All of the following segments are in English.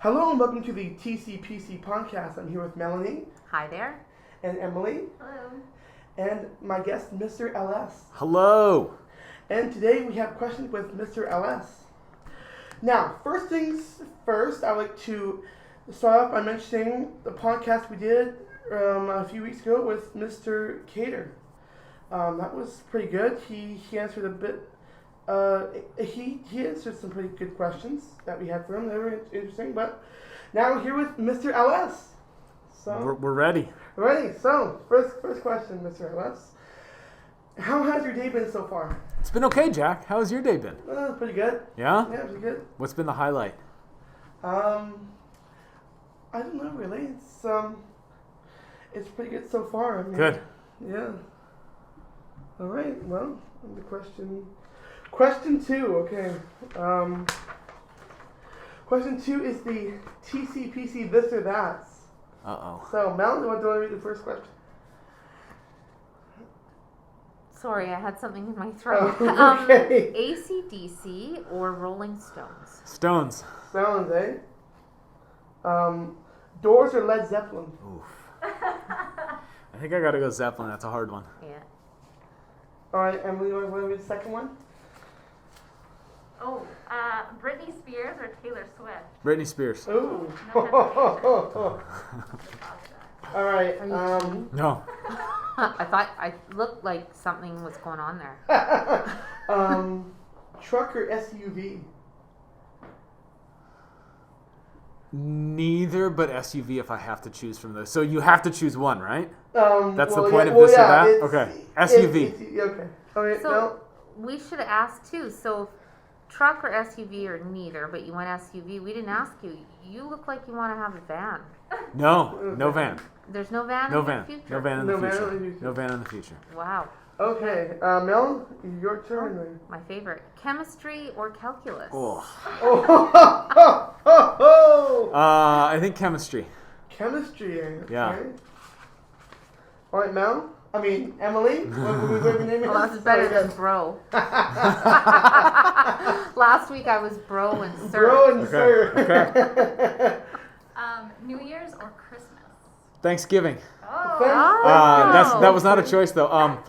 Hello and welcome to the Tcpc podcast. I'm here with Melanie. Hi there. And Emily. Hello. And my guest, Mr. LS. Hello. And today we have questions with Mr. LS. Now, first things first, I'd like to start off by mentioning the podcast we did a few weeks ago with Mr. Cater. That was pretty good. He answered a bit. He answered some pretty good questions that we had for him. They were interesting. But now we're here with Mr. LS. So we're ready. Ready. So first question, Mr. LS. How has your day been so far? It's been okay, Jack. How has your day been? Pretty good. Yeah? Yeah, pretty good. What's been the highlight? I don't know really. It's pretty good so far. I mean, Good. Yeah. All right. Well, the question 2. Okay. Question 2 is the TCPC this or that. Uh-oh. So, Mel, do you want to read the first question? Sorry, I had something in my throat. Okay. AC/DC or Rolling Stones? Stones. Stones, eh? Doors or Led Zeppelin? Oof. I think I gotta go Zeppelin. That's a hard one. Yeah. All right, Emily, you want to read the second one? Oh, Britney Spears or Taylor Swift? Britney Spears. Ooh. No All right. Are you kidding? No. I thought I looked like something was going on there. Truck or SUV? Neither, but SUV if I have to choose from those. So you have to choose one, right? That's Well, the point yeah, of this well, or that? yeah, Okay. SUV. Okay. All right. So we should have asked too. So truck or SUV or neither, but you went SUV. We didn't ask you. You look like you want to have a van. No van. There's no van No in van. the future? No van in the No van future. in the future. No van in the future. Wow. Okay. Mel, your turn. My favorite. Chemistry or calculus? Oh. Oh. I think chemistry. Chemistry. Eh? Yeah. Okay. All right, Mel. I mean, Emily. What your name is? Oh, that's better than bro. Last week I was bro and sir. Bro and Okay. sir. Okay. New Year's or Christmas? Thanksgiving. Oh. That was not a choice though.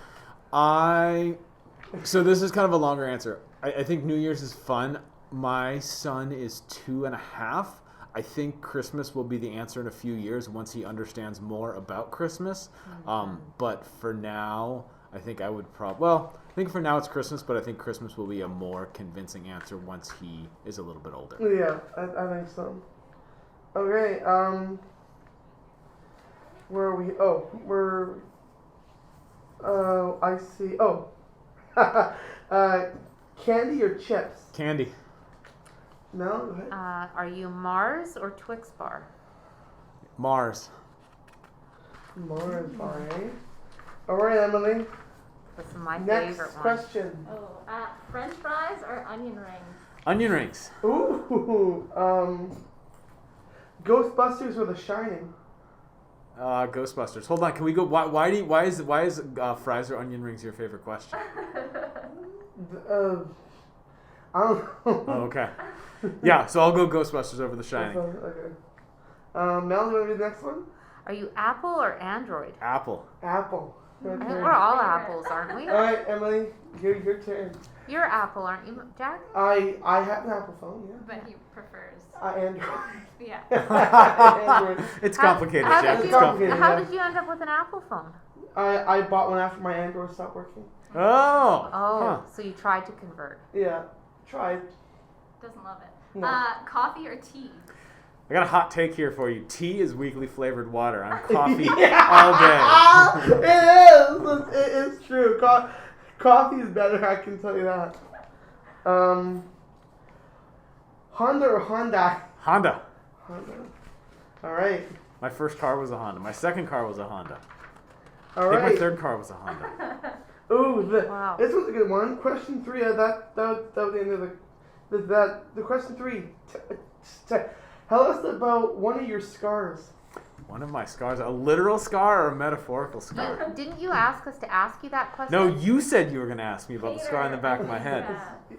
So this is kind of a longer answer. I think New Year's is fun. My son is 2.5. I think Christmas will be the answer in a few years once he understands more about Christmas. But for now, I think I would I think for now it's Christmas, but I think Christmas will be a more convincing answer once he is a little bit older. Yeah, I think so. Okay. Where are we? Oh, we're. I see. Oh. Candy or chips? Candy. No? Go ahead. Are you Mars or Twix bar? Mars. Mars bar, eh? All right, Emily. This is my Next favorite one. question. Oh, French fries or onion rings? Onion rings. Ooh. Ghostbusters or The Shining? Ghostbusters. Hold on. Can we go? Why is fries or onion rings your favorite question? I don't know. Oh, okay. Yeah, so I'll go Ghostbusters over The Shining. Okay. Mel, do you want to read the next one? Are you Apple or Android? Apple. Apple. I think we're all apples, aren't we? All right, Emily, your turn. You're Apple, aren't you, Jack? I have an Apple phone, yeah. But he prefers. Android. Yeah. Android. It's complicated, How Jack. did It's you, complicated. how did you end up with an Apple phone? I bought one after my Android stopped working. Oh. Oh, Huh. so you tried to convert. Yeah, tried. Doesn't love it. No. Coffee or tea? I got a hot take here for you. Tea is weakly flavored water. I'm coffee Yeah. all day. It is true. Coffee is better, I can tell you that. Honda or Hyundai? Honda. Honda. All right. My first car was a Honda. My second car was a Honda. All I think right. my third car was a Honda. Ooh, Wow. this was a good one. Question 3. That was the end of the question 3. Tell us about one of your scars. One of my scars, a literal scar or a metaphorical scar? Didn't you ask us to ask you that question? No, you said you were going to ask me about the scar on the back of my head.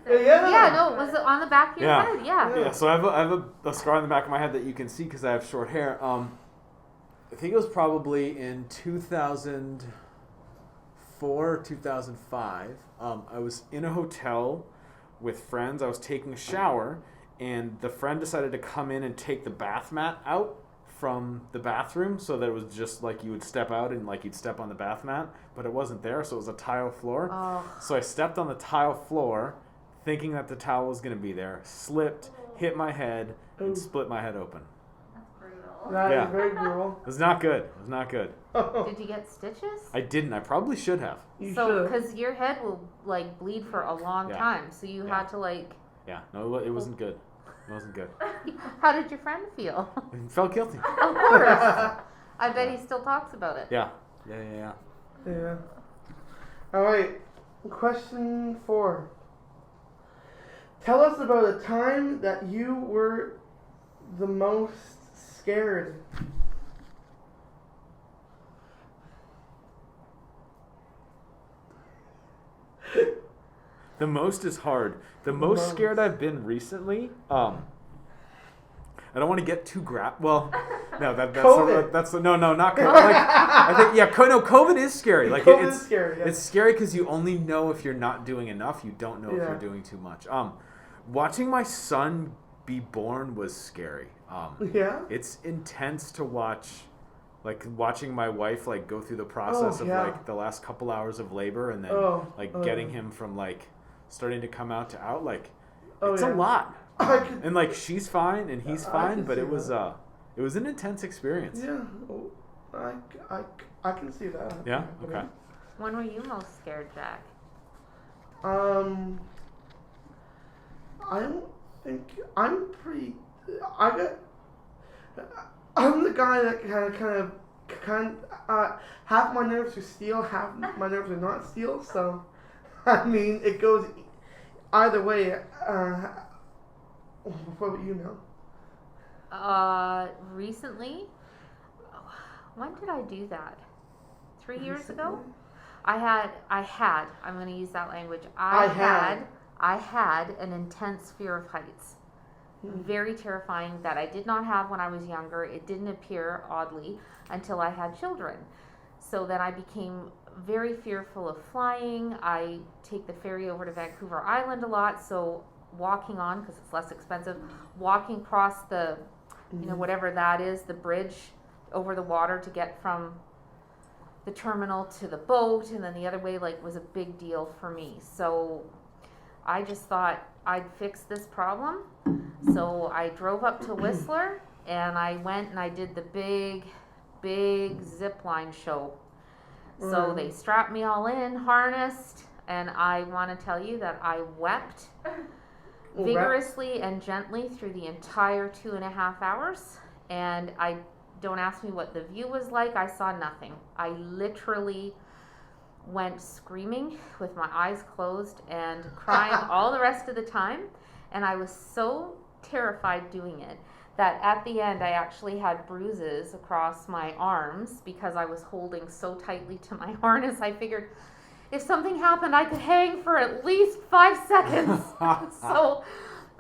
Yeah, no, was it on the back of your head? Yeah. Yeah, so I have a scar on the back of my head that you can see because I have short hair. I think it was probably in 2004, 2005. I was in a hotel with friends. I was taking a shower, and the friend decided to come in and take the bath mat out from the bathroom so that it was just like you would step out and like you'd step on the bath mat, but it wasn't there, so it was a tile floor. Oh. So I stepped on the tile floor thinking that the towel was going to be there, slipped, hit my head, and split my head open. That's brutal. That Yeah. is very brutal. It was not good. It was not good. Did you get stitches? I didn't. I probably should have. You So, should. because your head will like bleed for a long Yeah. time, so you Yeah. had to like. Yeah. No, it wasn't good. It wasn't good. How did your friend feel? I felt guilty. Of course. I bet he still talks about it. Yeah. Yeah. Yeah. All right. Question 4. Tell us about a time that you were the most scared. The most is hard. The most scared I've been recently. I don't want to get too well, no, that's COVID. No, not COVID. Like, I think COVID is scary. Like COVID it's is scary. Yeah. It's scary because you only know if you're not doing enough. You don't know if Yeah. you're doing too much. Watching my son be born was scary. Yeah. It's intense to watch. Like watching my wife like go through the process of yeah. like the last couple hours of labor and then getting him from like starting to come out to out, like it's a lot. And like she's fine and he's fine, but it was an intense experience. Yeah. Oh, I can see that. Yeah? Okay. When were you most scared, Jack? I don't think I'm pretty. I'm the guy that kind of half my nerves are steel, half my nerves are not steel. So, I mean, it goes either way. What about you know? Recently? When did I do that? 3 years ago? I'm going to use that language. I had an intense fear of heights. Very terrifying that I did not have when I was younger. It didn't appear, oddly, until I had children. So then I became very fearful of flying. I take the ferry over to Vancouver Island a lot, so walking on, because it's less expensive, walking across the, whatever that is, the bridge over the water to get from the terminal to the boat and then the other way, like, was a big deal for me. So I just thought I'd fix this problem. So I drove up to Whistler and I went and I did the big zip line show. So they strapped me all in, harnessed, and I want to tell you that I wept vigorously and gently through the entire 2.5 hours. And don't ask me what the view was like. I saw nothing. I literally went screaming with my eyes closed and crying all the rest of the time. And I was so terrified doing it that at the end I actually had bruises across my arms because I was holding so tightly to my harness. I figured if something happened, I could hang for at least 5 seconds. So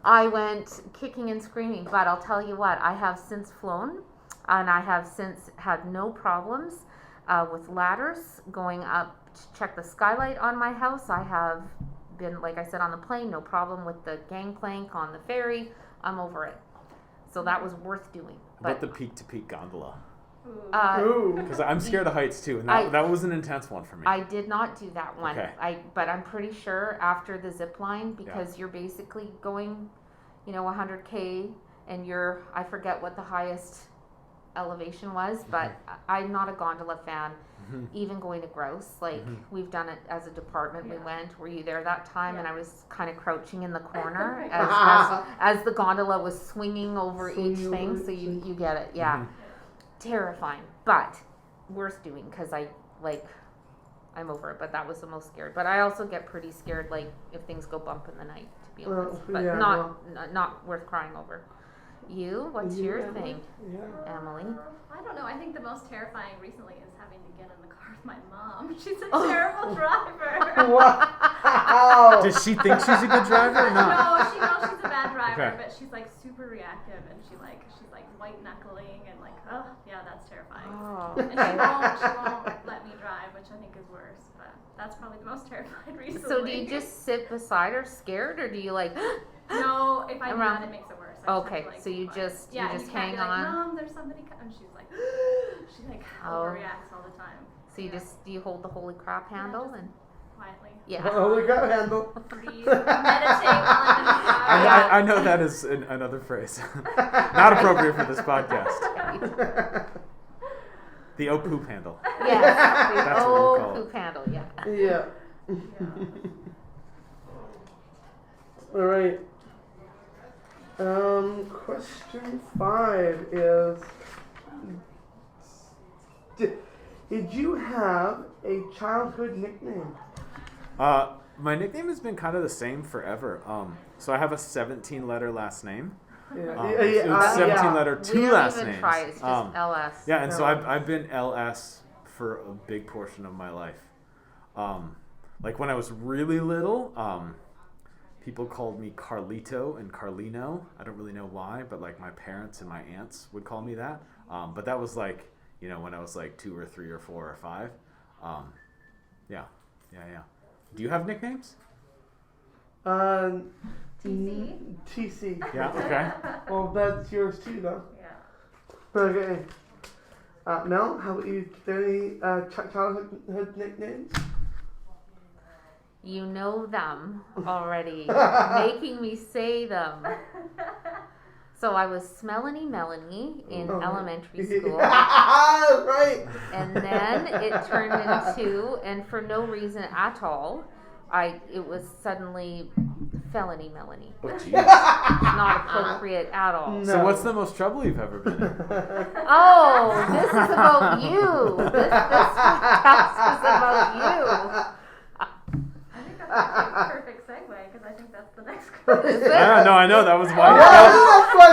I went kicking and screaming. But I'll tell you what, I have since flown, and I have since had no problems with ladders going up to check the skylight on my house. I have been, like I said, on the plane, no problem with the gangplank on the ferry. I'm over it. So that was worth doing. But the peak-to-peak gondola. Ooh. Because I'm scared of heights too, and that was an intense one for me. I did not do that one. Okay. But I'm pretty sure after the zip line, because you're basically going, 100K, and I forget what the highest elevation was, but I'm not a gondola fan. Even going to Grouse, we've done it as a department. We went. Were you there that time? And I was kind of crouching in the corner as the gondola was swinging over each thing. So you get it, yeah. Terrifying, but worth doing because I'm over it. But that was the most scared. But I also get pretty scared, if things go bump in the night, to be honest. But not worth crying over. You? What's You, your Emily? thing, Yeah. Emily? I don't know. I think the most terrifying recently is having to get in the car with my mom. She's a terrible driver. Wow. Does she think she's a good driver or not? No, she knows she's a bad driver, Okay. but she's like super reactive and she's like white knuckling and like, oh yeah, that's terrifying. Oh, And she won't let me drive, which I think is worse. But that's probably the most terrified recently. So do you just sit beside her scared, or do you like? No, if I do Around- that, it makes it worse. I just have Okay, to, like, so be you quiet. just yeah, and you can't hang be like, on. Mom, there's somebody and she's like, she like Oh. overreacts all the time. So you Yeah. just do you hold the holy crap handle just- and Quietly. yeah. Holy crap handle. Breathe. Meditate while I'm in the car. I know that is another phrase. Not appropriate for this podcast. The oh poop handle. Yes. That's what we'll call it. Poop handle. Yeah. Yeah. All right. Question 5 is: Did you have a childhood nickname? My nickname has been kind of the same forever. So I have a 17-letter last name. Yeah. It's 17-letter, We 2 don't last even names. try. It's just LS. Yeah, and so LS. I've been LS for a big portion of my life. Like when I was really little, people called me Carlito and Carlino. I don't really know why, but like my parents and my aunts would call me that. But that was like, when I was like 2 or 3 or 4 or 5. Yeah. Do you have nicknames? TC? TC. Yeah, okay. Well, that's yours too, though. Yeah. Okay. Mel, how about you? Is there any childhood nicknames? You know them already, making me say them. So I was Smelly Melanie in elementary school. Right. And then it turned into, and for no reason at all, it was suddenly Felony Melanie. Oh, jeez. Not appropriate at all. No. So what's the most trouble you've ever been in? Oh, this is about you. This podcast is about you. I think that's actually a perfect segue because I think that's the next question. Is it? I know. That was why.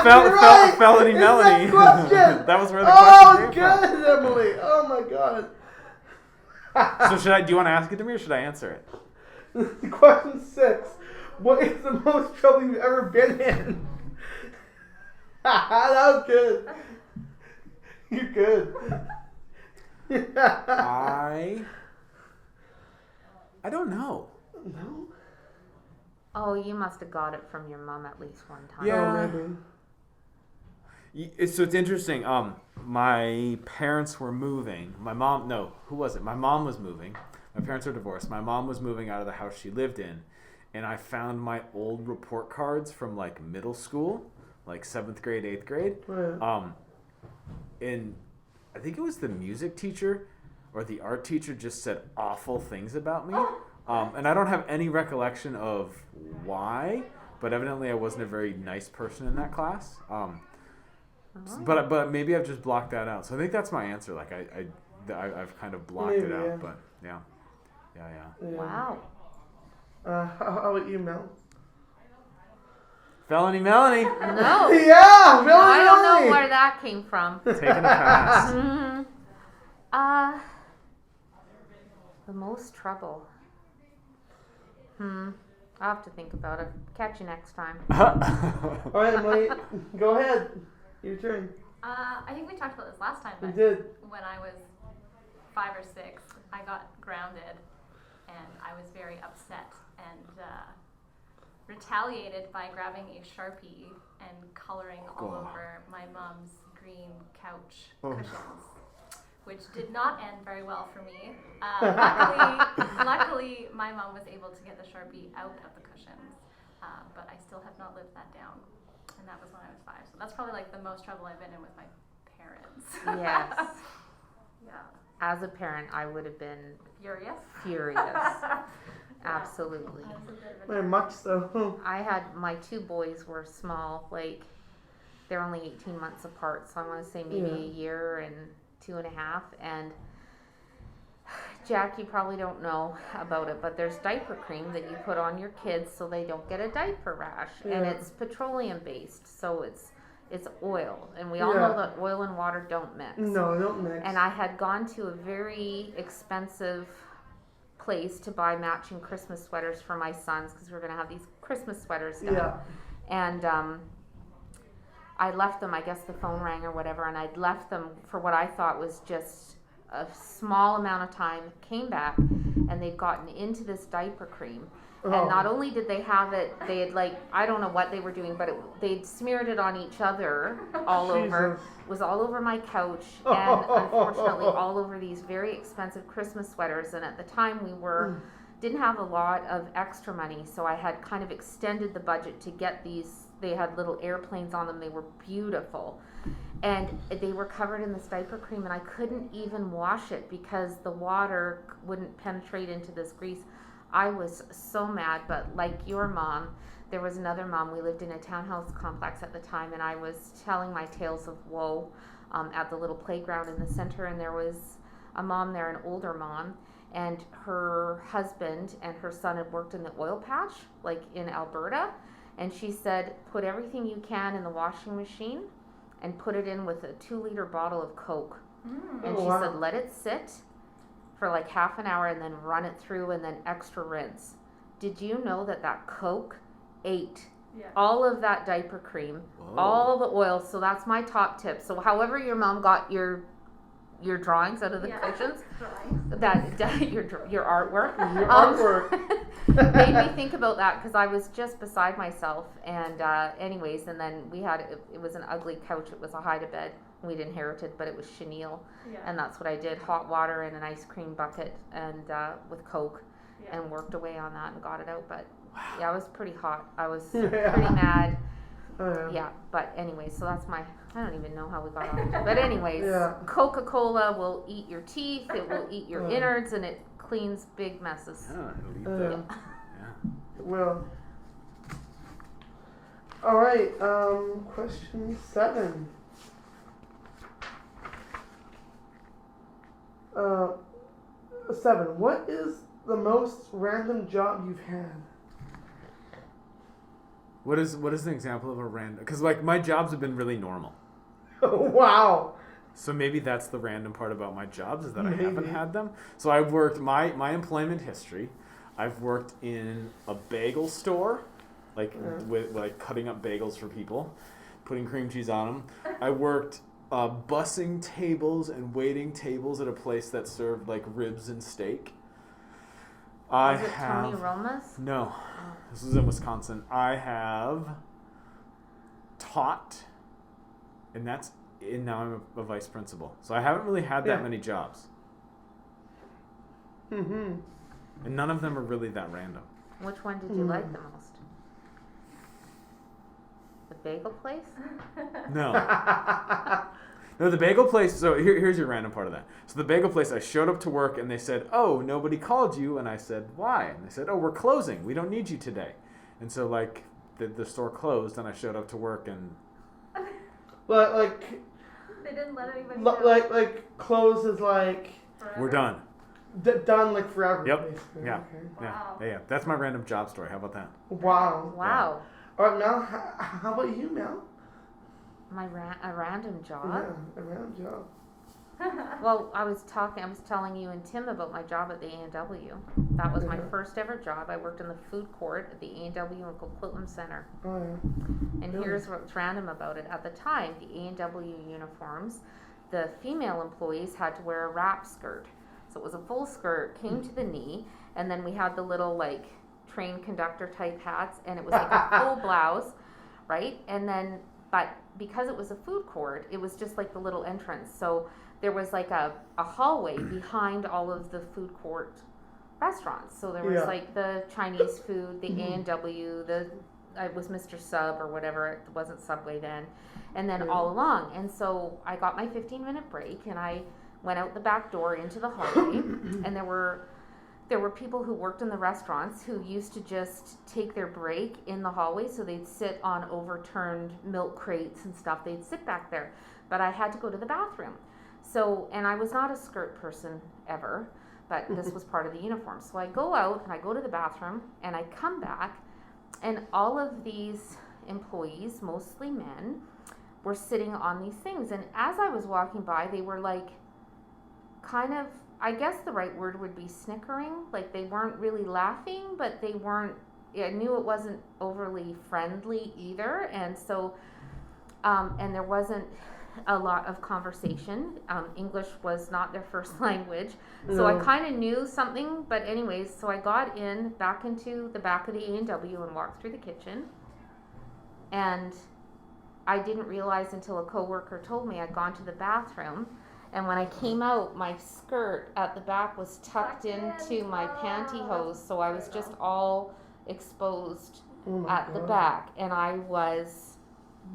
Felony It's Melanie. that question. That was where the question came good, Emily. Oh my God. from. So do you want to ask it to me or should I answer it? Question 6. What is the most trouble you've ever been in? That was good. You're good. I don't know. No? Oh, you must have got it from your mom at least one time. Yeah. Oh, maybe. So it's interesting. My parents were moving. My mom was moving. My parents are divorced. My mom was moving out of the house she lived in. And I found my old report cards from like middle school, like 7th grade, 8th grade. Oh, yeah. And I think it was the music teacher or the art teacher just said awful things about me. And I don't have any recollection of why, but evidently I wasn't a very nice person in that class. But maybe I've just blocked that out. So I think that's my answer. Like I've kind of blocked it out. Yeah. But yeah. Wow. How about you, Mel? Felony Melanie. No. Yeah, Mel. I don't know where that came from. Taking a pass. The most trouble. I'll have to think about it. Catch you next time. All right, Emily, go ahead. Your turn. I think we talked about this last time, We but did. when I was 5 or 6, I got grounded and I was very upset and retaliated by grabbing a Sharpie and coloring all over my mom's green couch cushions, which did not end very well for me. Luckily, my mom was able to get the Sharpie out of the cushions, but I still have not lived that down. And that was when I was 5. So that's probably like the most trouble I've been in with my parents. Yes. Yeah. As a parent, I would have been Furious. furious. Absolutely. That was a bit of a Very much so. I had my 2 boys were small, like they're only 18 months apart, so I want to say maybe a year and 2.5. And Jack, you probably don't know about it, but there's diaper cream that you put on your kids so they don't get a diaper rash, and it's petroleum based, so It's oil, and we all know that oil and water don't mix. No, don't mix. And I had gone to a very expensive place to buy matching Christmas sweaters for my sons because we were going to have these Christmas sweaters done. Yeah. And I left them, I guess the phone rang or whatever, and I'd left them for what I thought was just a small amount of time, came back, and they'd gotten into this diaper cream. And not only did they have it, they had I don't know what they were doing, but they'd smeared it on each other all over. It was all over my couch, and unfortunately all over these very expensive Christmas sweaters. And at the time didn't have a lot of extra money, so I had kind of extended the budget to get these. They had little airplanes on them. They were beautiful. And they were covered in this diaper cream, and I couldn't even wash it because the water wouldn't penetrate into this grease. I was so mad, but like your mom, there was another mom. We lived in a townhouse complex at the time, and I was telling my tales of woe at the little playground in the center, and there was a mom there, an older mom, and her husband and her son had worked in the oil patch, like in Alberta, and she said, put everything you can in the washing machine and put it in with a 2-liter bottle of Coke. And she said, let it sit for like half an hour and then run it through and then extra rinse. Did you know that Coke ate all of that diaper cream, all the oil? So that's my top tip. So however your mom got your drawings out of the cushions, your artwork, made me think about that because I was just beside myself. And anyways, and then it was an ugly couch. It was a hide-a-bed. We'd inherited, but it was chenille, and that's what I did: hot water in an ice cream bucket and with Coke, and worked away on that and got it out. But I was pretty hot. I was pretty mad. But anyway, so that's I don't even know how we got on it. But anyways, Coca-Cola will eat your teeth. It will eat your innards, and it cleans big messes. Well. All right. Question 7. 7. What is the most random job you've had? What is an example of a random? Because my jobs have been really normal. Wow. So maybe that's the random part about my jobs, is that I haven't had them. So I've worked my employment history. I've worked in a bagel store, with cutting up bagels for people, putting cream cheese on them. I worked bussing tables and waiting tables at a place that served ribs and steak. Was it Tony Roma's? No, this was in Wisconsin. I have taught, and now I'm a vice principal. So I haven't really had that many jobs. Mm-hmm. And none of them are really that random. Which one did you like the most? The bagel place? No. No, the bagel place, so here's your random part of that. So the bagel place, I showed up to work and they said, oh, nobody called you. And I said, why? And they said, oh, we're closing. We don't need you today. And so the store closed and I showed up to work and... But they didn't let anybody know. Close is Forever. We're done. Done forever. Yep. Basically. Yeah. Okay. Wow. Yeah. That's my random job story. How about that? Wow. Wow. All right, Mel, how about you, Mel? A random job? Yeah, a random job. Well, I was telling you and Tim about my job at the A&W. That was my first ever job. I worked in the food court at the A&W in Coquitlam Center. Oh, yeah. And Really? here's what's random about it. At the time, the A&W uniforms, the female employees had to wear a wrap skirt. So it was a full skirt, came to the knee, and then we had the little train conductor type hats, and it was a full blouse, right? And then, but because it was a food court, it was just the little entrance. So there was a hallway behind all of the food court restaurants. So there was the Chinese food, the A&W, it was Mr. Sub or whatever, it wasn't Subway then, and then all along. And so I got my 15-minute break and I went out the back door into the hallway, and there were people who worked in the restaurants who used to just take their break in the hallway, so they'd sit on overturned milk crates and stuff. They'd sit back there, but I had to go to the bathroom. So, and I was not a skirt person ever, but this was part of the uniform. So I go out and I go to the bathroom and I come back, and all of these employees, mostly men, were sitting on these things. And as I was walking by, they were like, kind of, I guess the right word would be snickering. Like they weren't really laughing, but they weren't, I knew it wasn't overly friendly either. And so, and there wasn't a lot of conversation. English was not their first language. So I kind of knew something, but anyways, so I got back into the back of the A&W and walked through the kitchen. And I didn't realize until a coworker told me I'd gone to the bathroom. And when I came out, my skirt at the back was tucked into my pantyhose. So I was just all exposed at the back. And I was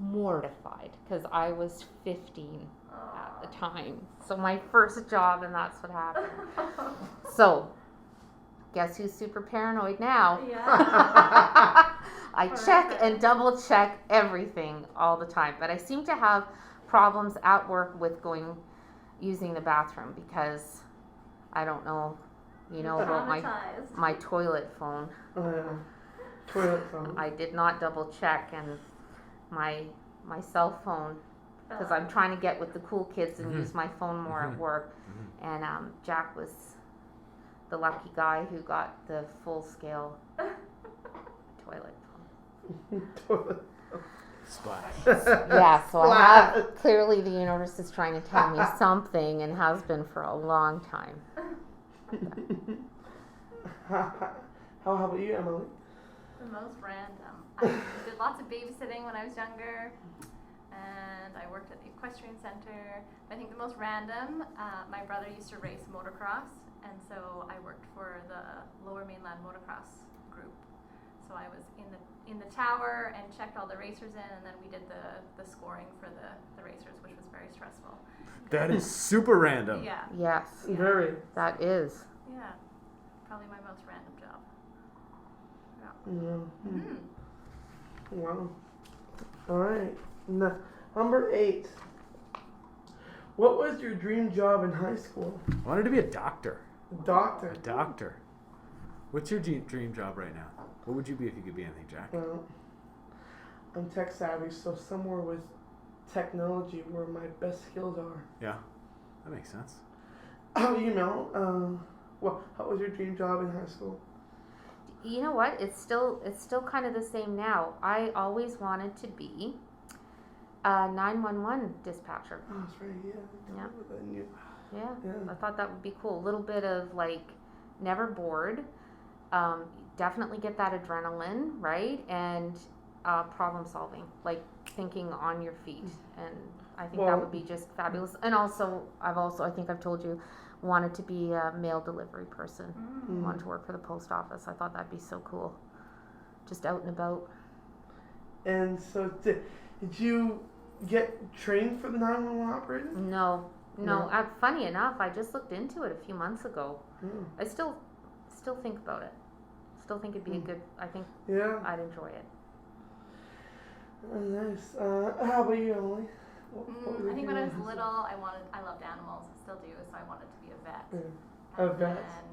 mortified because I was 15 at the time. So my first job, and that's what happened. So guess who's super paranoid now? Yeah. I check and double check everything all the time, but I seem to have problems at work with using the bathroom because I don't know, about my toilet phone. Toilet phone. I did not double check, and my cell phone, because I'm trying to get with the cool kids and use my phone more at work. And Jack was the lucky guy who got the full scale toilet phone. Toilet. Splash. Yeah, so I have, clearly the universe is trying to tell me something and has been for a long time. How about you, Emily? The most random. I did lots of babysitting when I was younger, and I worked at the equestrian center. I think the most random, my brother used to race motocross, and so I worked for the Lower Mainland Motocross group. So I was in the tower and checked all the racers in, and then we did the scoring for the racers, which was very stressful. That is super random. Yeah. Yes, Very. that is. Yeah. Probably my most random job. Yeah. Mm. Wow. All right. Number 8. What was your dream job in high school? I wanted to be a doctor. Doctor. A doctor. What's your dream job right now? What would you be if you could be anything, Jack? Well, I'm tech savvy, so somewhere with technology where my best skills are. Yeah, that makes sense. How about you, Mel? How was your dream job in high school? You know what? It's still kind of the same now. I always wanted to be a 911 dispatcher. Oh, that's right. Yeah. Yeah. I thought that would be cool. A little bit of never bored. Definitely get that adrenaline, right? And problem solving, like thinking on your feet. And I think that would be just fabulous. And also, I think I've told you, wanted to be a mail delivery person. Wanted to work for the post office. I thought that'd be so cool. Just out and about. And so, did you get trained for the 911 operator? No. Funny enough, I just looked into it a few months ago. I still think about it. Still think it'd be a good. I think I'd enjoy it. Oh, nice. How about you, Emily? I think when I was little, I loved animals. I still do. So I wanted to be a vet. A vet. And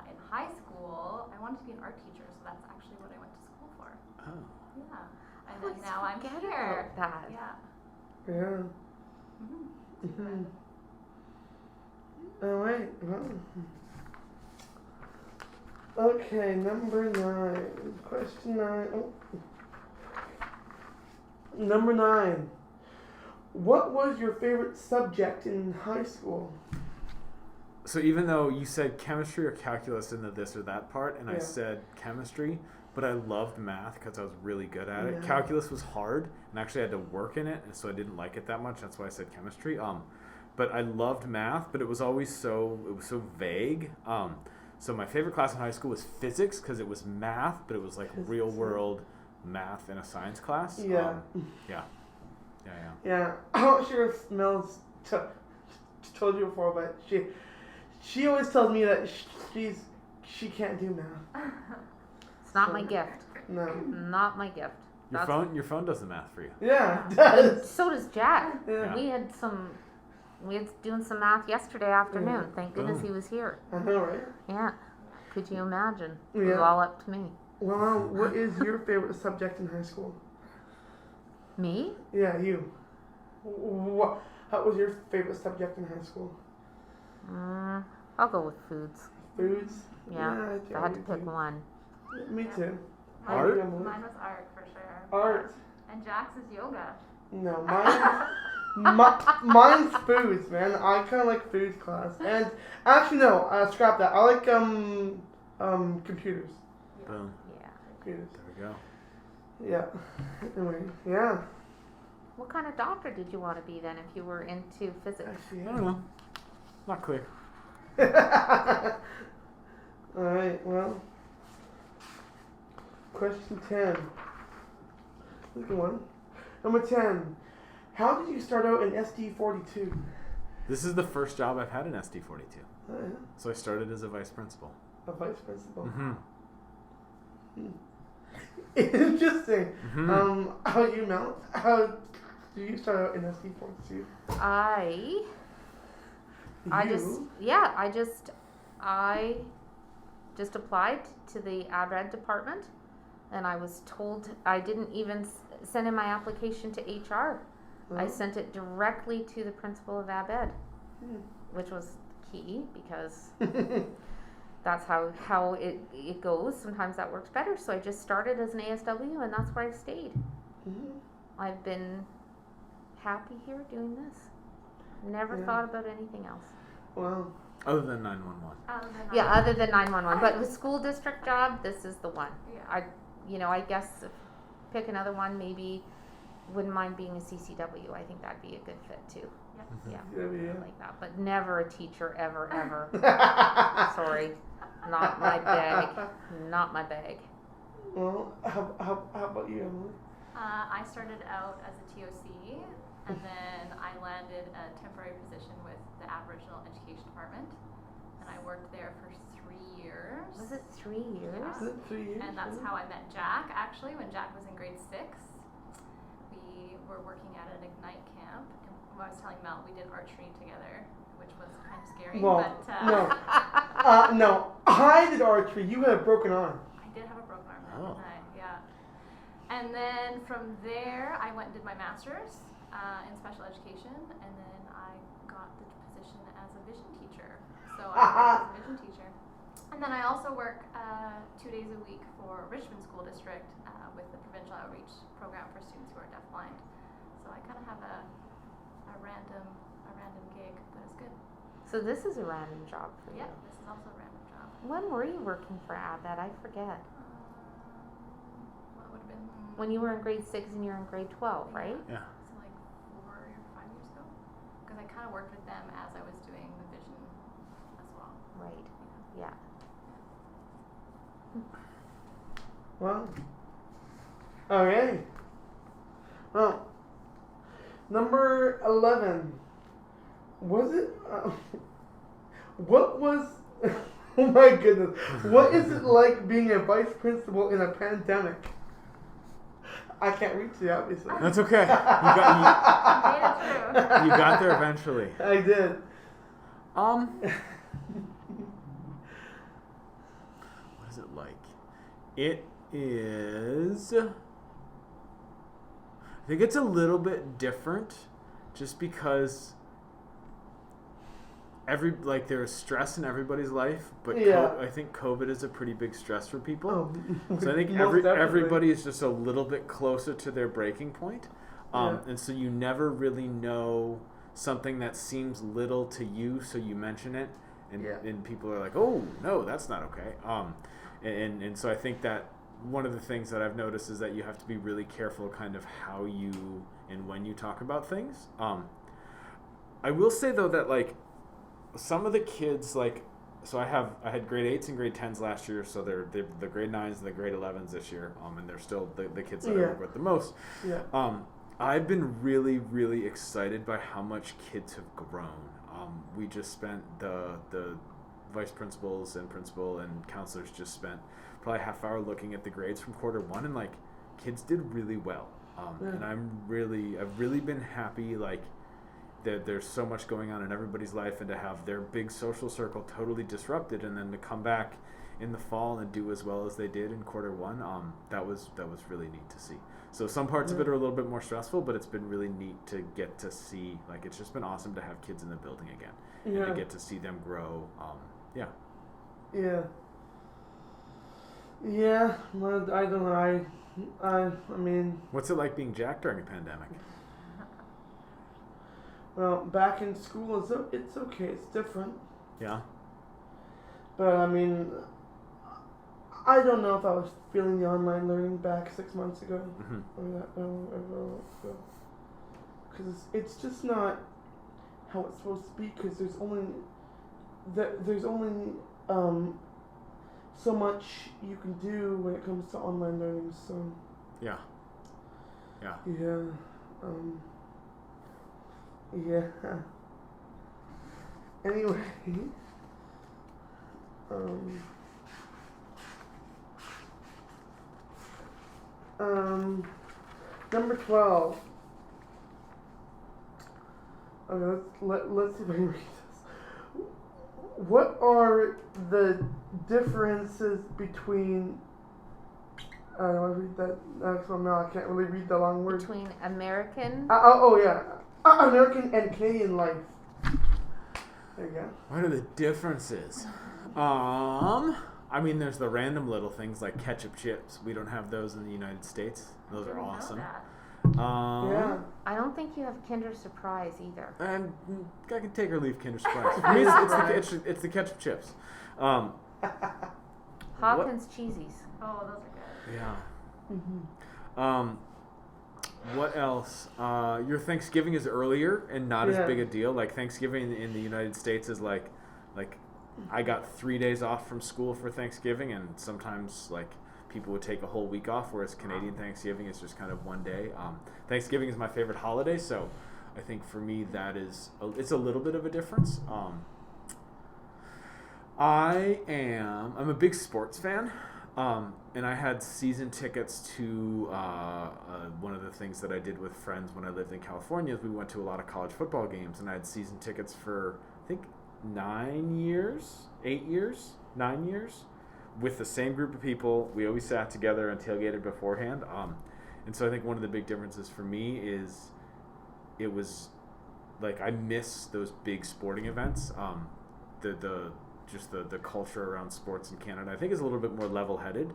in high school, I wanted to be an art teacher. So that's actually what I went to school for. Oh. Yeah. And then now I'm here. That. Yeah. Yeah. All right. Well. Okay, number 9. Question 9. Oh. Number 9. What was your favorite subject in high school? So even though you said chemistry or calculus in the this or that part, and I said chemistry, but I loved math because I was really good at it. Calculus was hard, and actually I had to work in it, and so I didn't like it that much. That's why I said chemistry. But I loved math, but it was always so vague. So my favorite class in high school was physics because it was math, but it was like real world math in a science class. Yeah. Yeah. I'm not sure if Mel's told you before, but she always tells me that she can't do math. It's not my gift. No. Not my gift. Your phone does the math for you. Yeah, it does. So does Jack. Yeah. We had doing some math yesterday afternoon. Thank goodness he was here. I know, right? Yeah. Could you imagine? Yeah. It was all up to me. Well, what is your favorite subject in high school? Me? Yeah, you. What was your favorite subject in high school? I'll go with foods. Foods? Yeah, if I had to pick one. Me too. Art? Mine was art for sure. Art. And Jack's is yoga. No, mine's foods, man. I kind of like foods class. And actually, no, scrap that. I like computers. Boom. Yeah. Computers. There we go. Yeah. Anyway, yeah. What kind of doctor did you want to be then if you were into physics? Actually, I don't know. Not clear. All right. Well, question 10. Good one. Number 10. How did you start out in SD42? This is the first job I've had in SD42. Oh, yeah. So I started as a vice principal. A vice principal. Mm-hmm. Interesting. Mm-hmm. How you, Mel? How did you start out in SD42? I just applied to the ABRED department, and I was told I didn't even send in my application to HR. I sent it directly to the principal of ABED, which was key because that's how it goes. Sometimes that works better. So I just started as an ASW, and that's where I've stayed. I've been happy here doing this. Never thought about anything else. Wow. Other than 911. Other than 911. But with school district job, this is the one. Yeah. I guess if pick another one, maybe wouldn't mind being a CCW. I think that'd be a good fit too. Yeah. Yeah. Like that. But never a teacher ever. Sorry. Not my bag. Not my bag. Well, how about you, Emily? I started out as a TOC, and then I landed a temporary position with the Aboriginal Education Department, and I worked there for 3 years. Was it 3 years? Yeah. Is it 3 years? And that's how I met Jack, actually, when Jack was in grade 6. We were working at an Ignite camp, and I was telling Mel we did archery together, which was kind of scary. Well, but no, I did archery. You had a broken arm. I did have a broken arm, Oh. didn't I? Yeah. And then from there, I went and did my master's in special education, and then I got the position as a vision teacher. So I worked as a vision teacher. And then I also work 2 days a week for Richmond School District with the provincial outreach program for students who are deafblind. So I kind of have a random gig, but it's good. So this is a random job for you. Yeah, this is also a random job. When were you working for ABED? I forget. What would have been? When you were in grade 6 and you're in grade 12, right? Yeah. So like 4 or 5 years ago, because I kind of worked with them as I was doing the vision as well. Right. Yeah. Well, okay. Well, number 11. Was it? What was? Oh my goodness! What is it like being a vice principal in a pandemic? I can't reach you, obviously. That's okay. Made it through. You got there eventually. I did. What is it like? It is. I think it's a little bit different, just because there's stress in everybody's life, but Yeah. I think COVID is a pretty big stress for people. Oh, So I think most definitely. everybody is just a little bit closer to their breaking point. Yeah. And so you never really know something that seems little to you, so you mention it, and people are like, oh, no, that's not okay. And so I think that one of the things that I've noticed is that you have to be really careful kind of how you and when you talk about things. I will say, though, that, like, some of the kids, like, so I had grade 8s and grade 10s last year, so they're the grade 9s and the grade 11s this year, and they're still the kids that I work with the most. Yeah. I've been really, really excited by how much kids have grown. We just spent the vice principals and principal and counselors just spent probably a half hour looking at the grades from quarter 1, and like kids did really well. And I've really been happy, like, that there's so much going on in everybody's life, and to have their big social circle totally disrupted, and then to come back in the fall and do as well as they did in quarter one, that was really neat to see. So some parts of it are a little bit more stressful, but it's been really neat to get to see, like, it's just been awesome to have kids in the building again and to get to see them grow. Yeah. Well, I don't know. I mean, what's it like being Jack during a pandemic? Well, back in school, it's okay. It's different. Yeah. But I mean, I don't know if I was feeling the online learning back 6 months ago, because it's just not how it's supposed to be. Because there's only so much you can do when it comes to online learning. So yeah. Anyway. Number 12. Okay, let's see if I can read this. What are the differences between? I read that next one now. I can't really read the long word. Between American. American and Canadian life. There you go. What are the differences? I mean, there's the random little things like ketchup chips. We don't have those in the United States. Those are awesome. I don't think you have Kinder Surprise either. And I can take or leave Kinder Surprise. For me, it's the ketchup chips. Hawkins Cheesies. Oh, those are good. Yeah. What else? Your Thanksgiving is earlier and not as big a deal. Like Thanksgiving in the United States is like I got 3 days off from school for Thanksgiving, and sometimes like people would take a whole week off, whereas Canadian Thanksgiving is just kind of one day. Thanksgiving is my favorite holiday, so I think for me it's a little bit of a difference. I'm a big sports fan, and I had season tickets to one of the things that I did with friends when I lived in California is we went to a lot of college football games, and I had season tickets for I think 9 years with the same group of people. We always sat together and tailgated beforehand. And so I think one of the big differences for me is it was like I miss those big sporting events. The culture around sports in Canada I think is a little bit more level-headed,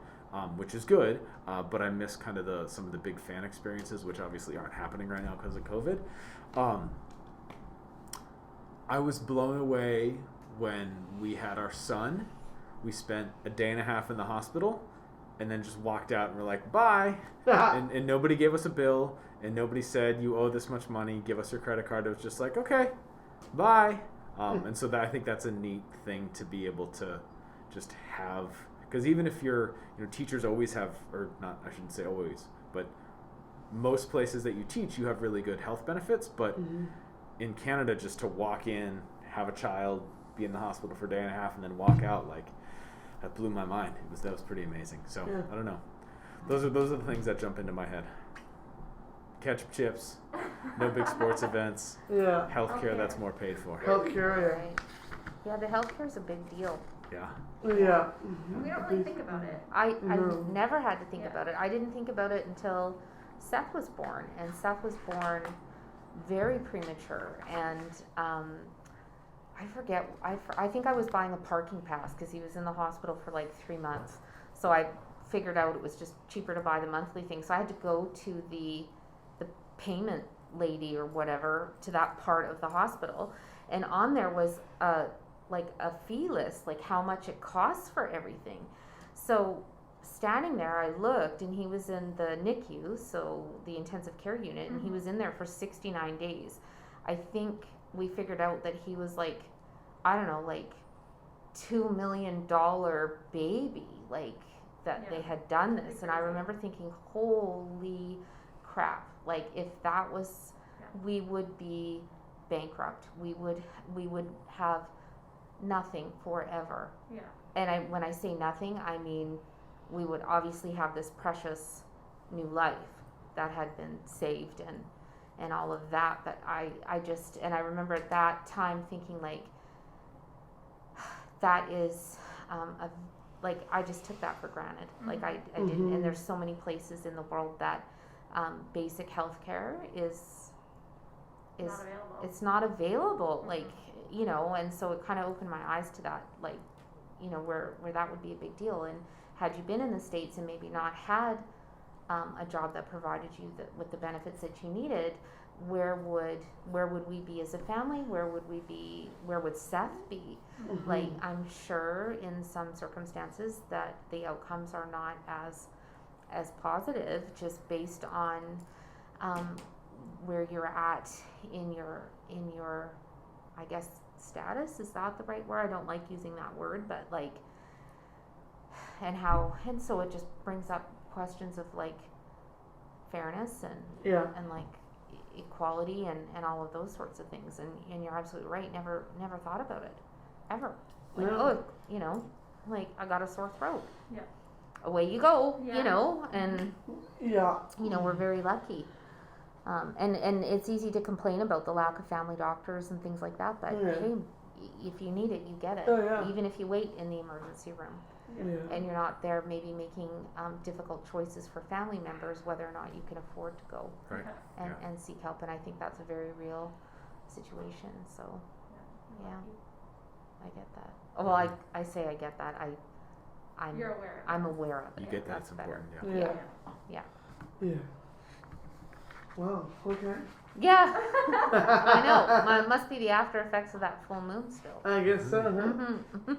which is good. But I miss kind of some of the big fan experiences, which obviously aren't happening right now because of COVID. I was blown away when we had our son. We spent a day and a half in the hospital and then just walked out and we're like, bye. and nobody gave us a bill and nobody said, you owe this much money, give us your credit card. It was just like, okay, bye. And so I think that's a neat thing to be able to just have, because even if teachers always have, or not, I shouldn't say always, but most places that you teach, you have really good health benefits, but in Canada, just to walk in, have a child, be in the hospital for a day and a half, and then walk out, like, that blew my mind. That was pretty amazing. So I don't know. Those are the things that jump into my head. Ketchup chips, no big sports events, healthcare that's more paid for. Healthcare, Yeah, the healthcare is a big deal. Yeah. We don't really think about it. I never had to think about it. I didn't think about it until Seth was born, and Seth was born very premature, and I forget. I think I was buying a parking pass because he was in the hospital for like 3 months. So I figured out it was just cheaper to buy the monthly thing. So I had to go to the payment lady or whatever to that part of the hospital, and on there was a fee list, like how much it costs for everything. So standing there, I looked, and he was in the NICU, so the intensive care unit, and he was in there for 69 days. I think we figured out that he was like, I don't know, like $2 million baby, like that they had done this. And I remember thinking, holy crap, like if that was, we would be bankrupt. We would have nothing forever. Yeah. And when I say nothing, I mean we would obviously have this precious new life that had been saved and all of that. But I remember at that time thinking like, that is like I just took that for granted. Like I didn't, and there's so many places in the world that basic health care is Not available. it's not available. Like, you know, and so it kind of opened my eyes to that, like, you know, where that would be a big deal. And had you been in the States and maybe not had a job that provided you with the benefits that you needed, where would we be as a family? Where would we be? Where would Seth be? Like, I'm sure in some circumstances that the outcomes are not as positive, just based on where you're at in your I guess status. Is that the right word? I don't like using that word, but like, and so it just brings up questions of like fairness and like equality and all of those sorts of things. And you're absolutely right. Never thought about it ever. Like, you know, like I got a sore throat. Yeah. Away you go. Yeah. You know, and you know, we're very lucky. And it's easy to complain about the lack of family doctors and things like that, but hey, if you need it, you get it. Even if you wait in the emergency room. And you're not there maybe making difficult choices for family members whether or not you can afford to go and seek help. And I think that's a very real situation. So yeah, I get that. Well, I say I get that. You're aware of it. I'm aware of it. You get that. It's better. important. Yeah. Wow. Okay. Yeah. I know. It must be the after effects of that full moon still. I guess so. Huh?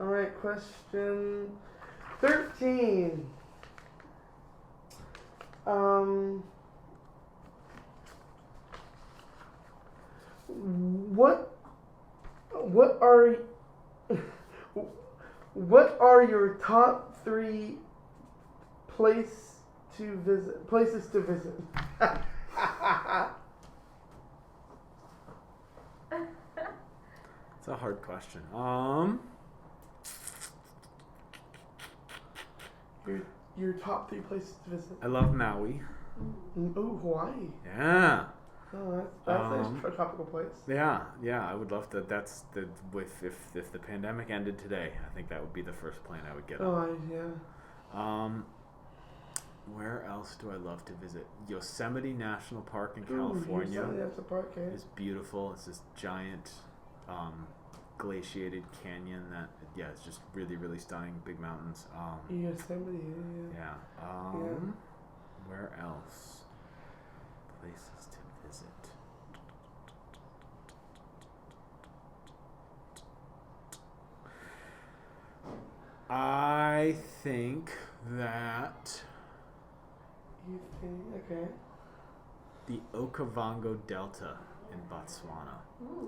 All right. Question 13. What are your top 3 places to visit? It's a hard question. Your top 3 places to visit. I love Maui. Ooh, Hawaii. Yeah. Oh, that's a tropical place. Yeah. I would love to. That's if the pandemic ended today, I think that would be the first plane I would get on. Oh, yeah. Where else do I love to visit? Yosemite National Park in California. Yosemite National Park, yeah. It's beautiful. It's this giant glaciated canyon that it's just really, really stunning. Big mountains. Yosemite, yeah. Where else? Places to visit. I think that okay. the Okavango Delta in Botswana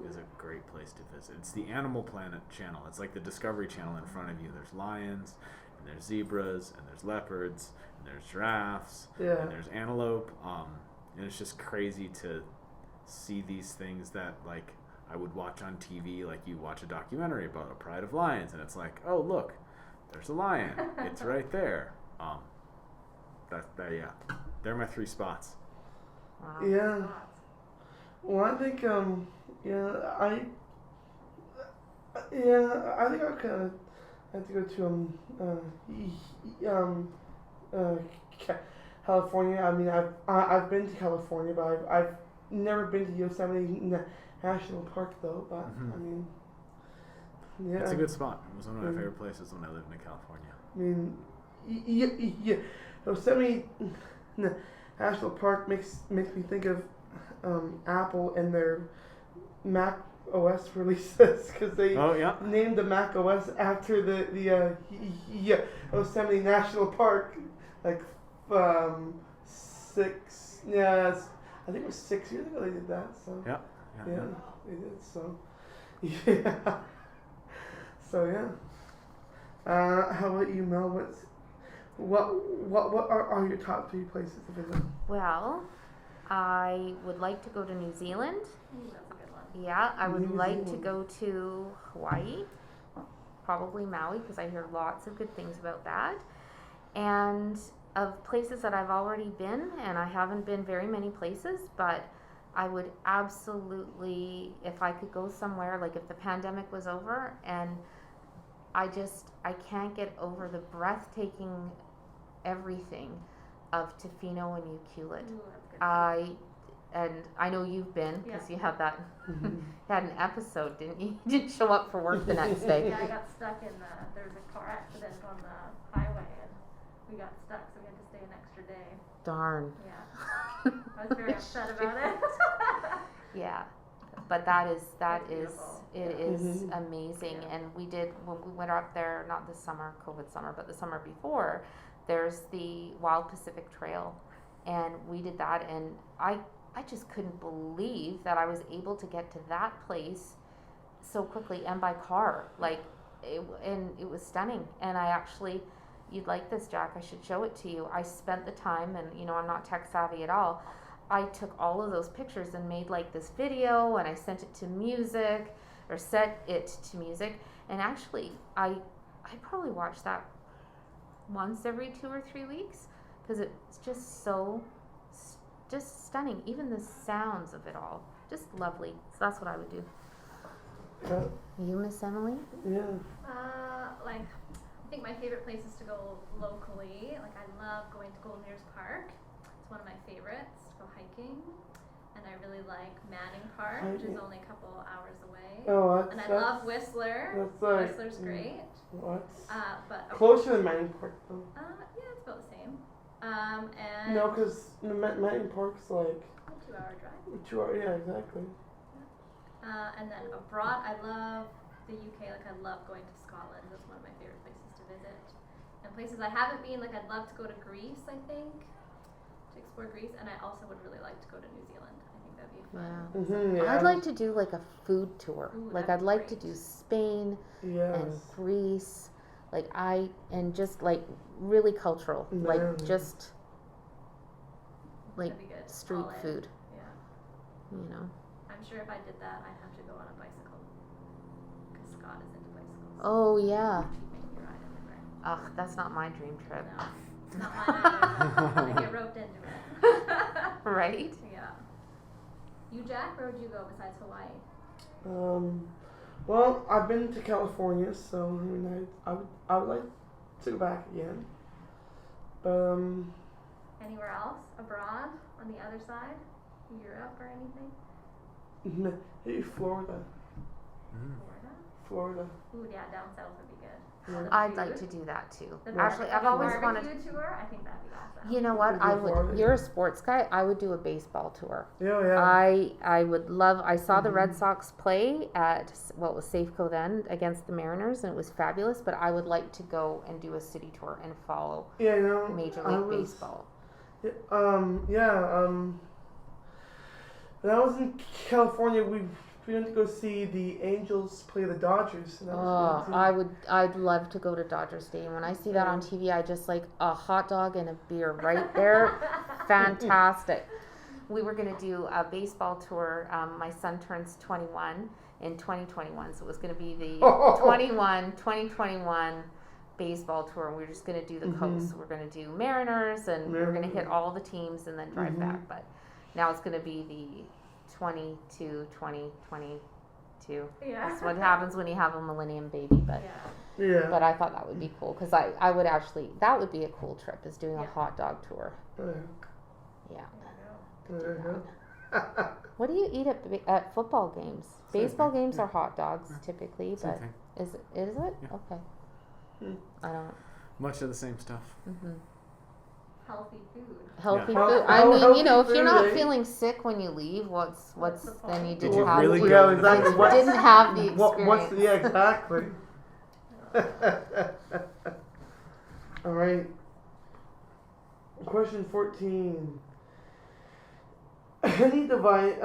is a great place to visit. It's the Animal Planet channel. It's like the Discovery Channel in front of you. There's lions, and there's zebras, and there's leopards, and there's giraffes, and there's antelope. And it's just crazy to see these things that like I would watch on TV. Like you watch a documentary about a pride of lions, and it's like, oh look, there's a lion. It's right there. They're my 3 spots. Wow. Yeah. Well, I think I think I'll kind of have to go to California. I mean, I've been to California, but I've never been to Yosemite National Park though. But I mean, It's a good spot. It was one of my favorite places when I lived in California. I mean, Yosemite National Park makes me think of Apple and their Mac OS releases because they named the Mac OS after the Yosemite National Park like 6 I think it was 6 years ago they did that. So yeah, they did. So how about you, Mel? What are your top 3 places to visit? Well, I would like to go to New Zealand. That's a good one. Yeah, I would like to go to Hawaii, probably Maui, because I hear lots of good things about that. And of places that I've already been, and I haven't been very many places, but I would absolutely, if I could go somewhere, like if the pandemic was over and I can't get over the breathtaking everything of Tofino and Ucluelet. Ooh, that's good. I know you've been, because Yeah. you had that, Mm-hmm. you had an episode, didn't you? You didn't show up for work the next day. Yeah, I got stuck there was a car accident on the highway and we got stuck, so we had to stay an extra day. Darn. Yeah. I was very upset about it. Yeah, but that is beautiful. it is Mhm. amazing. Yeah. And we did, when we went up there, not this summer, COVID summer, but the summer before, there's the Wild Pacific Trail, and we did that, and I just couldn't believe that I was able to get to that place so quickly and by car. And it was stunning. And I actually, you'd like this, Jack, I should show it to you. I spent the time, and I'm not tech savvy at all. I took all of those pictures and made this video, and I sent it to music, or set it to music. And actually, I probably watch that once every 2 or 3 weeks, because it's just so just stunning. Even the sounds of it all, just lovely. So that's what I would do. Yeah. You, Miss Emily? Yeah. I think my favorite place is to go locally. I love going to Golden Ears Park. It's one of my favorites to go hiking. And I really like Manning Park, which is only a couple hours away. Oh, And I love Whistler. That's Whistler's great. What's But closer than Manning Park though? yeah, it's about the same. And No, because Manning Park's a 2-hour drive. 2 hours. Yeah, exactly. And then abroad, I love the UK. I love going to Scotland. That's one of my favorite places to visit. And places I haven't been, I'd love to go to Greece, I think, to explore Greece. And I also would really like to go to New Zealand. I think that'd be fun. Yeah. Mm-hmm, yeah. I'd like to do a food tour. Ooh, I'd that'd be like to great. do Spain Yes. and Greece. And just really cultural. Yeah. Just That'd be good. street All in. food. Yeah. I'm sure if I did that, I'd have to go on a bicycle. Because Scott is into bicycles. Oh yeah. She'd make me ride everywhere. Ugh, that's not my dream trip. No, not mine either. I get roped into it. Right? Yeah. You, Jack, where would you go besides Hawaii? Well, I've been to California, so I would like to go back again. But Anywhere else? Abroad? On the other side? Europe or anything? maybe Florida. Florida? Florida. Ooh, yeah, down south would be good. Yeah. All the I'd food. like to do that too. The Actually, I've always wanted. barbecue tour? I think that'd be awesome. You know what? Maybe I would. Florida. You're a sports guy. I would do a baseball tour. Yeah. I would love. I saw the Red Mhm. Sox play at what was Safeco then against the Mariners, and it was fabulous. But I would like to go and do a city tour and follow Yeah, Major I League was- Baseball. When I was in California, we went to go see the Angels play the Dodgers. And that was good, too. I'd love to go to Dodger Stadium. When I see that on TV, I just like a hot dog and a beer right there. Fantastic. We were going to do a baseball tour. My son turns 21 in 2021, so it was going to be the 2021 baseball tour, and we were just going to do the coast. So we're going to do Mariners, and we're going to hit all the teams and then drive back. But now it's going to be the 2022. Yeah. That's what happens when you have a millennium baby. But Yeah. Yeah. but I thought that would be cool, because I would actually, that would be a cool trip, is doing a Yeah. hot dog tour. Yeah. There you go. What do you eat at football games? Same Baseball thing, games yeah. are hot dogs typically, Same but thing. is it? Yeah. Okay. Hmm. I don't. Much of the same stuff. Healthy food. Healthy Yeah. food. Healthy I mean, you know, if you're not food, eh? feeling sick when you leave, what's What's the then you point? didn't Did you have really the, go? Yeah, exactly. you What's- didn't have the experience. What's yeah, exactly. All right. Question 14. Any device.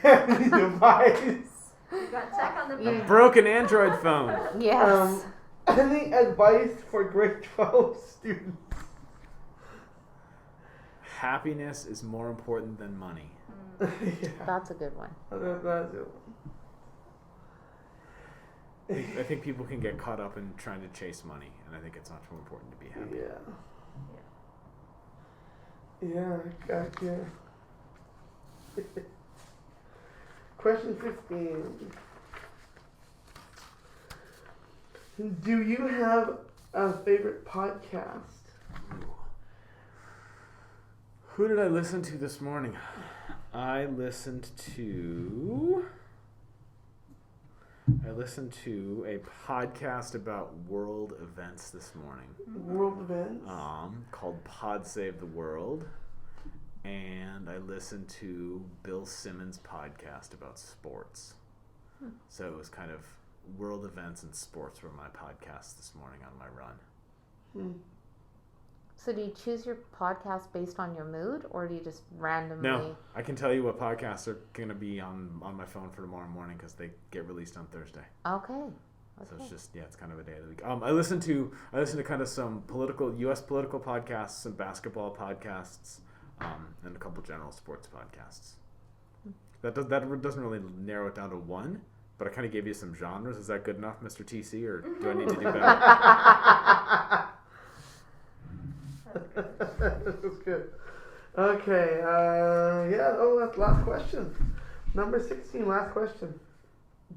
Any device. You got tech on the Yeah. brain. Broken Android phone. Yes. Any advice for grade 12 students? Happiness is more important than money. Yeah. That's a good one. That's it. I think people can get caught up in trying to chase money, and I think it's much more important to be happy. Yeah. Yeah. Question 15. Do you have a favorite podcast? Who did I listen to this morning? I listened to a podcast about world events this morning. World events? Called Pod Save the World. And I listened to Bill Simmons' podcast about sports. So it was kind of world events and sports were my podcast this morning on my run. So do you choose your podcast based on your mood, or do you just randomly? No, I can tell you what podcasts are going to be on my phone for tomorrow morning because they get released on Thursday. Okay. So it's just it's kind of a day of the week. I listen to kind of some U.S. political podcasts, some basketball podcasts, and a couple general sports podcasts. That doesn't really narrow it down to one, but I kind of gave you some genres. Is that good enough, Mr. TC, or do I need to do better? That's good. Okay. That's last question. Number 16, last question.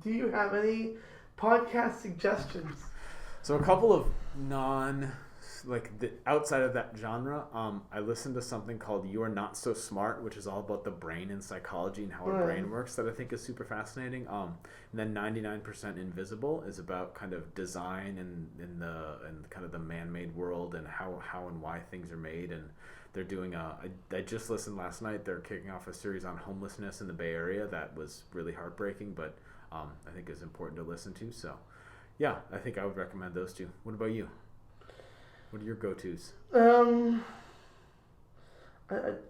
Do you have any podcast suggestions? So a couple of outside of that genre, I listened to something called You Are Not So Smart, which is all about the brain and psychology and how our brain works, that I think is super fascinating. And then 99% Invisible is about kind of design and kind of the man-made world and how and why things are made. And they're doing I just listened last night. They're kicking off a series on homelessness in the Bay Area that was really heartbreaking, but I think is important to listen to. So yeah, I think I would recommend those two. What about you? What are your go-tos? I don't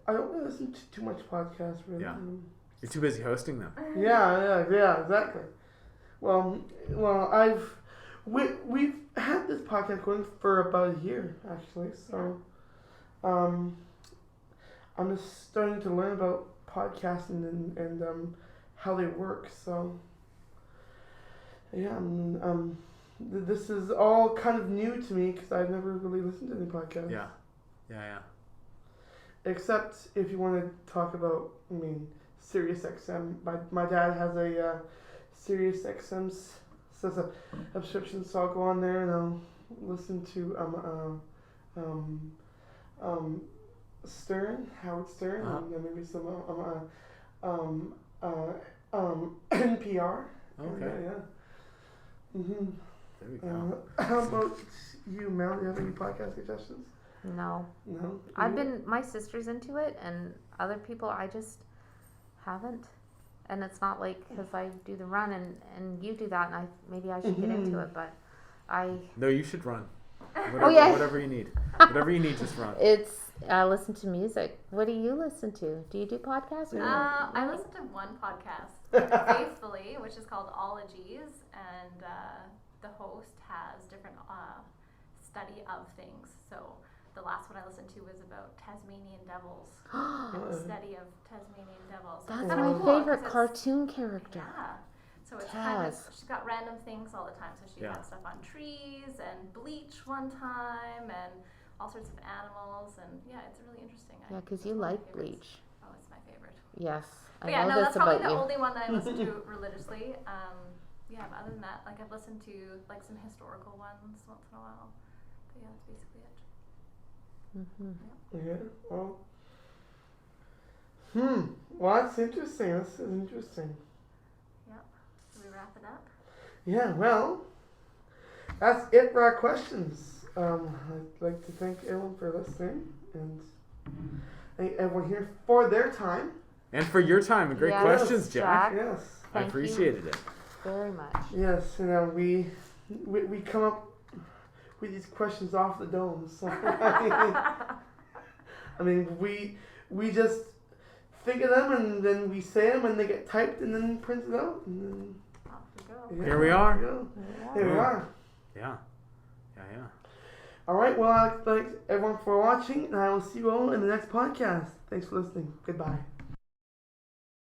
really listen to too much podcasts, really. Yeah. You're too busy hosting them. Yeah, exactly. Well, we've had this podcast going for about a year, actually. So, I'm just starting to learn about podcasting and how they work. So, yeah, this is all kind of new to me because I've never really listened to any podcasts. Yeah. Except if you want to talk about, Sirius XM. My dad has a Sirius XM subscription, so I'll go on there and I'll listen to Howard Stern, and maybe some NPR. Okay. Yeah. Mm-hmm. There we go. How about you, Mel? Do you have any podcast suggestions? No. My sister's into it, and other people I just haven't. And it's not like because I do the run and you do that, and maybe I should get into it, but No, you should run. Whatever you need. Whatever you need, just run. I listen to music. What do you listen to? Do you do podcasts? I listen to one podcast faithfully, which is called Ologies, and the host has different study of things. So the last one I listened to was about Tasmanian devils, study of Tasmanian devils. That's my favorite cartoon character. Yeah. So it's kind of, she's got random things all the time. So she had stuff on trees and bleach one time and all sorts of animals. And it's really interesting. Yeah, because you like bleach. Oh, it's my favorite. Yes. But that's probably the only one that I listen to religiously. But other than that, I've listened to some historical ones once in a while. But yeah, that's basically it. Mm-hmm. Yeah. Well, that's interesting. This is interesting. Can we wrap it up? Yeah, well, that's it for our questions. I'd like to thank everyone for listening and thank everyone here for their time. And for your time and great questions, Jack. Yes. I appreciated it. Very much. Yes, and we come up with these questions off the dome. So, we just think of them and then we say them and they get typed and then printed out and then off we go. Here we are. Here we are. Yeah. All right. Well, I'd like to thank everyone for watching, and I will see you all in the next podcast. Thanks for listening. Goodbye.